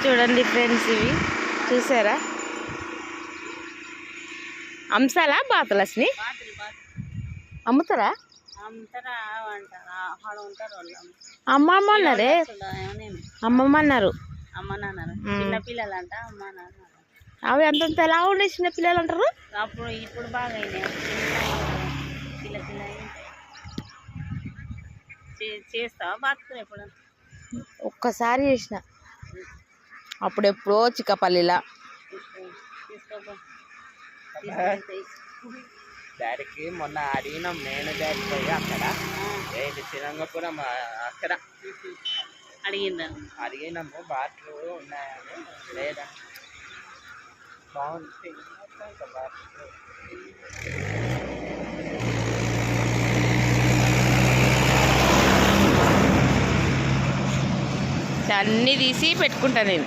చూడండి ఫ్రెండ్స్, ఇవి చూసారా? అంశాలా బాతులస్ని అమ్ముతారా? అమ్మమ్మ అన్నారే, అమ్మమ్మ అన్నారు. చిన్నపిల్లలంట అవి అంతంత ఎలా ఉండే చిన్నపిల్లలు అంటారు. అప్పుడు ఇప్పుడు బాగా చేస్తావా బాతులు ఎప్పుడు? ఒక్కసారి చేసిన, అప్పుడెప్పుడో చిక్కపల్లిలా. డాడీకి మొన్న అడిగినాం, నేను డాడీ పోయి అక్కడ శ్రీరంగపురం అక్కడ అడిగినాము బాట్లు ఉన్నాయని. లేదా బాగుంది బాట్లు. అన్నీ తీసి పెట్టుకుంటా నేను.